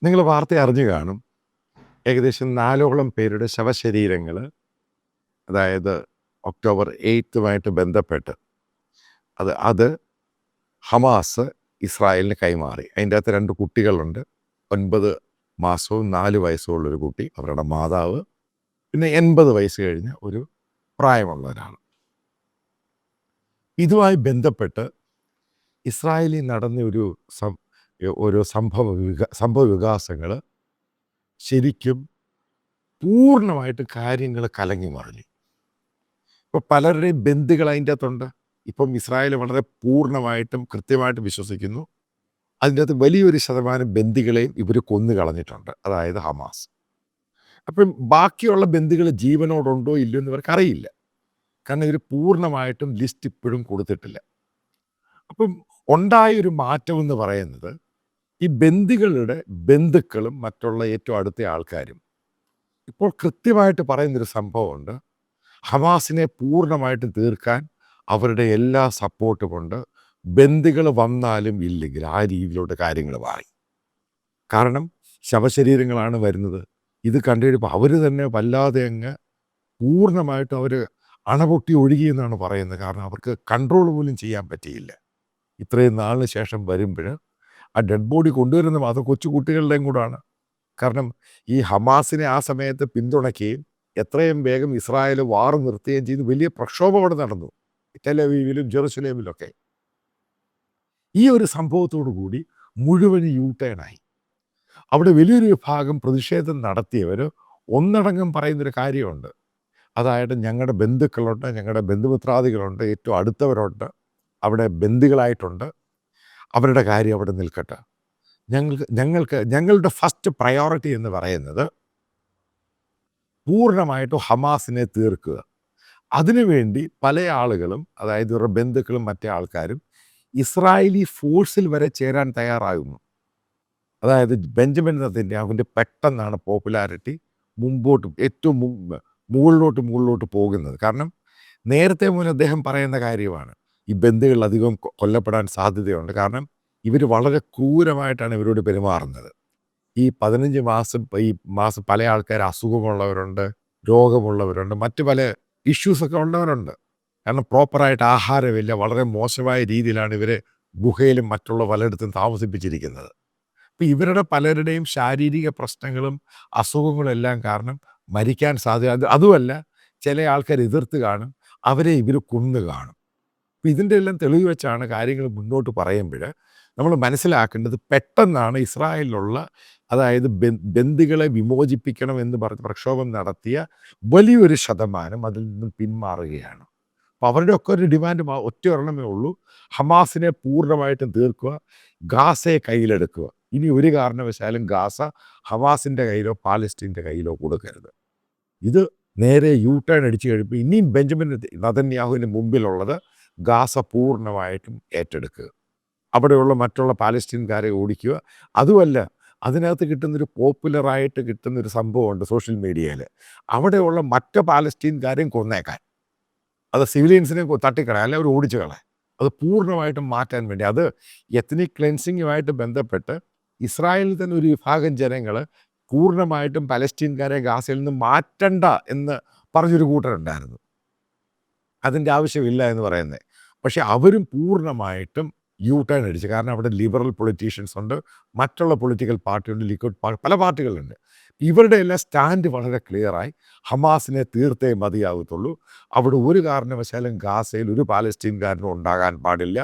നിങ്ങൾ വാർത്ത അറിഞ്ഞു കാണും. ഏകദേശം 4ഓളം പേരുടെ ശവശരീരങ്ങൾ, അതായത് ഒക്ടോബർ 8 ബന്ധപ്പെട്ട് അത് ഹമാസ് ഇസ്രായേലിന് കൈമാറി. അതിൻ്റെ അകത്ത് 2 കുട്ടികളുണ്ട്. 9 മാസവും 4 വയസ്സും ഉള്ളൊരു കുട്ടി, അവരുടെ മാതാവ്, പിന്നെ 80 വയസ്സ് കഴിഞ്ഞ ഒരു പ്രായമുള്ള ഒരാൾ. ഇതുമായി ബന്ധപ്പെട്ട് ഇസ്രായേലിൽ നടന്ന ഒരു സംഭവ വികാസങ്ങൾ ശരിക്കും പൂർണ്ണമായിട്ട് കാര്യങ്ങൾ കലങ്ങി മറിഞ്ഞു. ഇപ്പോൾ പലരുടെയും ബന്ധുക്കൾ അതിൻ്റെ അകത്തുണ്ട്. ഇപ്പം ഇസ്രായേൽ വളരെ പൂർണ്ണമായിട്ടും കൃത്യമായിട്ടും വിശ്വസിക്കുന്നു അതിൻ്റെ അകത്ത് വലിയൊരു ശതമാനം ബന്ദികളെയും ഇവർ കൊന്നു കളഞ്ഞിട്ടുണ്ട്, അതായത് ഹമാസ്. അപ്പം ബാക്കിയുള്ള ബന്ദികൾ ജീവനോടുണ്ടോ ഇല്ലയോ എന്ന് ഇവർക്ക് അറിയില്ല. കാരണം ഇവർ പൂർണ്ണമായിട്ടും ലിസ്റ്റ് ഇപ്പോഴും കൊടുത്തിട്ടില്ല. അപ്പം ഉണ്ടായൊരു മാറ്റം എന്ന് പറയുന്നത് ഈ ബന്ദികളുടെ ബന്ധുക്കളും മറ്റുള്ള ഏറ്റവും അടുത്ത ആൾക്കാരും ഇപ്പോൾ കൃത്യമായിട്ട് പറയുന്നൊരു സംഭവമുണ്ട്. ഹമാസിനെ പൂർണ്ണമായിട്ട് തീർക്കാൻ അവരുടെ എല്ലാ സപ്പോർട്ടും കൊണ്ട് ബന്ദികൾ വന്നാലും ഇല്ലെങ്കിൽ ആ രീതിയിലോട്ട് കാര്യങ്ങൾ മാറി. കാരണം ശവശരീരങ്ങളാണ് വരുന്നത്. ഇത് കണ്ടുകഴിയുമ്പോൾ അവർ തന്നെ വല്ലാതെ അങ്ങ് പൂർണ്ണമായിട്ടും അവർ അണപൊട്ടി ഒഴുകിയെന്നാണ് പറയുന്നത്. കാരണം അവർക്ക് കൺട്രോൾ പോലും ചെയ്യാൻ പറ്റിയില്ല. ഇത്രയും നാളിന് ശേഷം വരുമ്പോൾ ആ ഡെഡ് ബോഡി കൊണ്ടുവരുന്നത് അത് കൊച്ചു കുട്ടികളുടെയും കൂടാണ്. കാരണം ഈ ഹമാസിനെ ആ സമയത്ത് പിന്തുണയ്ക്കുകയും എത്രയും വേഗം ഇസ്രായേൽ വാർ നിർത്തുകയും ചെയ്ത് വലിയ പ്രക്ഷോഭം അവിടെ നടന്നു, ടെലവീവിലും ജെറുസലേമിലൊക്കെ. ഈ ഒരു സംഭവത്തോടു കൂടി മുഴുവൻ യൂട്ടേണായി. അവിടെ വലിയൊരു വിഭാഗം പ്രതിഷേധം നടത്തിയവർ ഒന്നടങ്കം പറയുന്നൊരു കാര്യമുണ്ട്. അതായത് ഞങ്ങളുടെ ബന്ധുക്കളുണ്ട്, ഞങ്ങളുടെ ബന്ധുമിത്രാദികളുണ്ട്, ഏറ്റവും അടുത്തവരുണ്ട്, അവിടെ ബന്ധുക്കളായിട്ടുണ്ട്, അവരുടെ കാര്യം അവിടെ നിൽക്കട്ടെ. ഞങ്ങളുടെ ഫസ്റ്റ് പ്രയോറിറ്റി എന്ന് പറയുന്നത് പൂർണ്ണമായിട്ടും ഹമാസിനെ തീർക്കുക. അതിനുവേണ്ടി പല ആളുകളും, അതായത് ഇവരുടെ ബന്ധുക്കളും മറ്റേ ആൾക്കാരും ഇസ്രായേലി ഫോഴ്സിൽ വരെ ചേരാൻ തയ്യാറാകുന്നു. അതായത് ബെഞ്ചമിൻ നെതന്യാഹുവിൻ്റെ പെട്ടെന്നാണ് പോപ്പുലാരിറ്റി ഏറ്റവും മുകളിലോട്ട് പോകുന്നത്. കാരണം നേരത്തെ മുതൽ അദ്ദേഹം പറയുന്ന കാര്യമാണ്, ഈ ബന്ധുക്കൾ അധികം കൊല്ലപ്പെടാൻ സാധ്യതയുണ്ട്. കാരണം ഇവർ വളരെ ക്രൂരമായിട്ടാണ് ഇവരോട് പെരുമാറുന്നത്. ഈ 15 മാസം പല ആൾക്കാർ അസുഖമുള്ളവരുണ്ട്, രോഗമുള്ളവരുണ്ട്, മറ്റു പല ഇഷ്യൂസൊക്കെ ഉള്ളവരുണ്ട്. കാരണം പ്രോപ്പറായിട്ട് ആഹാരമില്ല, വളരെ മോശമായ രീതിയിലാണ് ഇവരെ ഗുഹയിലും മറ്റുള്ള പലയിടത്തും താമസിപ്പിച്ചിരിക്കുന്നത്. അപ്പം ഇവരുടെ പലരുടെയും ശാരീരിക പ്രശ്നങ്ങളും അസുഖങ്ങളും എല്ലാം കാരണം മരിക്കാൻ സാധ്യത. അതുമല്ല, ചില ആൾക്കാർ എതിർത്ത് കാണും, അവരെ ഇവർ കൊന്നു കാണും. അപ്പം ഇതിൻ്റെ എല്ലാം തെളിവ് വെച്ചാണ് കാര്യങ്ങൾ മുന്നോട്ട് പറയുമ്പോൾ നമ്മൾ മനസ്സിലാക്കേണ്ടത്, പെട്ടെന്നാണ് ഇസ്രായേലിലുള്ള, അതായത് ബന്ദികളെ വിമോചിപ്പിക്കണം എന്ന് പറഞ്ഞ് പ്രക്ഷോഭം നടത്തിയ വലിയൊരു ശതമാനം അതിൽ നിന്നും പിന്മാറുകയാണ്. അപ്പോൾ അവരുടെയൊക്കെ ഒരു ഡിമാൻഡ് ഒറ്റ ഒരെണ്ണമേ ഉള്ളൂ: ഹമാസിനെ പൂർണ്ണമായിട്ടും തീർക്കുക, ഗാസയെ കയ്യിലെടുക്കുക. ഇനി ഒരു കാരണവശാലും ഗാസ ഹമാസിൻ്റെ കയ്യിലോ പാലസ്തീൻ്റെ കയ്യിലോ കൊടുക്കരുത്. ഇത് നേരെ യൂട്ടേൺ അടിച്ചു കഴിയുമ്പോൾ ഇനിയും ബെഞ്ചമിൻ നെതന്യാഹുവിന് മുമ്പിലുള്ളത് ഗാസ പൂർണ്ണമായിട്ടും ഏറ്റെടുക്കുക, അവിടെയുള്ള മറ്റുള്ള പാലസ്തീൻകാരെ ഓടിക്കുക. അതുമല്ല, അതിനകത്ത് പോപ്പുലറായിട്ട് കിട്ടുന്നൊരു സംഭവമുണ്ട് സോഷ്യൽ മീഡിയയിൽ, അവിടെയുള്ള മറ്റ് പാലസ്തീൻകാരെയും കൊന്നേക്കാൻ, അത് സിവിലിയൻസിനെ തട്ടിക്കളയാൻ, അല്ലെ അവർ ഓടിച്ചു കളയാൻ, അത് പൂർണ്ണമായിട്ടും മാറ്റാൻ വേണ്ടി. അത് എത്നിക് ക്ലെൻസിങ്ങുമായിട്ട് ബന്ധപ്പെട്ട് ഇസ്രായേലിൽ തന്നെ ഒരു വിഭാഗം ജനങ്ങൾ പൂർണ്ണമായിട്ടും പലസ്തീൻകാരെ ഗാസയിൽ നിന്ന് മാറ്റണ്ട എന്ന് പറഞ്ഞൊരു കൂട്ടരുണ്ടായിരുന്നു. അതിൻ്റെ ആവശ്യമില്ല എന്ന് പറയുന്നത്. പക്ഷെ അവരും പൂർണ്ണമായിട്ടും യൂട്ടേൺ അടിച്ചു. കാരണം അവിടെ ലിബറൽ പൊളിറ്റീഷ്യൻസ് ഉണ്ട്, മറ്റുള്ള പൊളിറ്റിക്കൽ പാർട്ടിയുണ്ട്, ലിക്വിഡ് പല പാർട്ടികളുണ്ട്. ഇവരുടെ എല്ലാം സ്റ്റാൻഡ് വളരെ ക്ലിയറായി, ഹമാസിനെ തീർത്തേ മതിയാകത്തുള്ളൂ. അവിടെ ഒരു കാരണവശാലും ഗാസയിൽ ഒരു പാലസ്തീൻകാരനും ഉണ്ടാകാൻ പാടില്ല.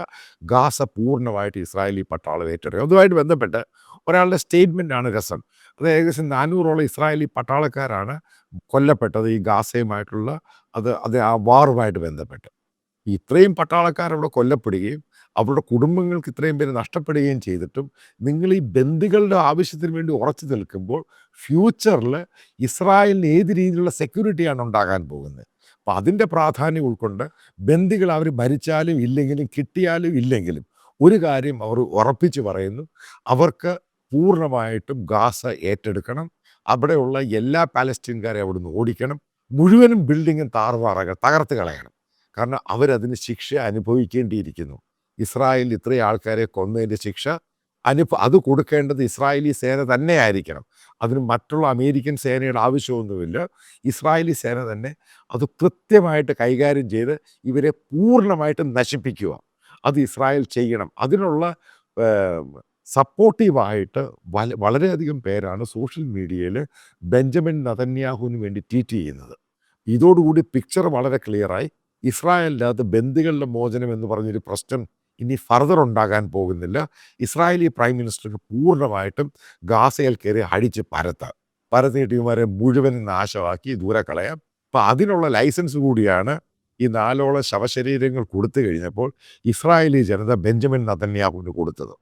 ഗാസ പൂർണ്ണമായിട്ട് ഇസ്രായേലി പട്ടാളം ഏറ്റെടുക്കും. അതുമായിട്ട് ബന്ധപ്പെട്ട് ഒരാളുടെ സ്റ്റേറ്റ്മെൻറ്റാണ് രസം. അത് ഏകദേശം 400ഓളം ഇസ്രായേലി പട്ടാളക്കാരാണ് കൊല്ലപ്പെട്ടത് ഈ ഗാസയുമായിട്ടുള്ള ആ വാറുമായിട്ട് ബന്ധപ്പെട്ട്. ഇത്രയും പട്ടാളക്കാരവിടെ കൊല്ലപ്പെടുകയും അവരുടെ കുടുംബങ്ങൾക്ക് ഇത്രയും പേര് നഷ്ടപ്പെടുകയും ചെയ്തിട്ടും നിങ്ങൾ ഈ ബന്ദികളുടെ ആവശ്യത്തിന് വേണ്ടി ഉറച്ചു നിൽക്കുമ്പോൾ ഫ്യൂച്ചറിൽ ഇസ്രായേലിന് ഏത് രീതിയിലുള്ള സെക്യൂരിറ്റിയാണ് ഉണ്ടാകാൻ പോകുന്നത്. അപ്പോൾ അതിൻ്റെ പ്രാധാന്യം ഉൾക്കൊണ്ട് ബന്ദികൾ അവർ മരിച്ചാലും ഇല്ലെങ്കിലും കിട്ടിയാലും ഇല്ലെങ്കിലും ഒരു കാര്യം അവർ ഉറപ്പിച്ച് പറയുന്നു: അവർക്ക് പൂർണ്ണമായിട്ടും ഗാസ ഏറ്റെടുക്കണം, അവിടെയുള്ള എല്ലാ പാലസ്തീൻകാരെ അവിടുന്ന് ഓടിക്കണം, മുഴുവനും ബിൽഡിങ്ങും തകർത്ത് കളയണം. കാരണം അവരതിന് ശിക്ഷ അനുഭവിക്കേണ്ടിയിരിക്കുന്നു. ഇസ്രായേലിൽ ഇത്രയും ആൾക്കാരെ കൊന്നതിൻ്റെ ശിക്ഷ അത് കൊടുക്കേണ്ടത് ഇസ്രായേലി സേന തന്നെ ആയിരിക്കണം. അതിന് മറ്റുള്ള അമേരിക്കൻ സേനയുടെ ആവശ്യമൊന്നുമില്ല. ഇസ്രായേലി സേന തന്നെ അത് കൃത്യമായിട്ട് കൈകാര്യം ചെയ്ത് ഇവരെ പൂർണ്ണമായിട്ടും നശിപ്പിക്കുക. അത് ഇസ്രായേൽ ചെയ്യണം. അതിനുള്ള സപ്പോർട്ടീവായിട്ട് വളരെയധികം പേരാണ് സോഷ്യൽ മീഡിയയിൽ ബെഞ്ചമിൻ നെതന്യാഹുവിന് വേണ്ടി ട്വീറ്റ് ചെയ്യുന്നത്. ഇതോടുകൂടി പിക്ചർ വളരെ ക്ലിയറായി. ഇസ്രായേലിൻ്റെ അകത്ത് ബന്ദികളുടെ മോചനം എന്ന് പറഞ്ഞൊരു പ്രശ്നം ഇനി ഫർദർ ഉണ്ടാകാൻ പോകുന്നില്ല. ഇസ്രായേലി പ്രൈം മിനിസ്റ്റർക്ക് പൂർണ്ണമായിട്ടും ഗാസയിൽ കയറി അടിച്ച് പരത്തിയിട്ട് ഇവരെ മുഴുവൻ നാശമാക്കി ദൂരെ കളയാം. അപ്പം അതിനുള്ള ലൈസൻസ് കൂടിയാണ് ഈ 4ഓളം ശവശരീരങ്ങൾ കൊടുത്തു കഴിഞ്ഞപ്പോൾ ഇസ്രായേലി ജനത ബെഞ്ചമിൻ നെതന്യാഹുവിന് കൊടുത്തത്.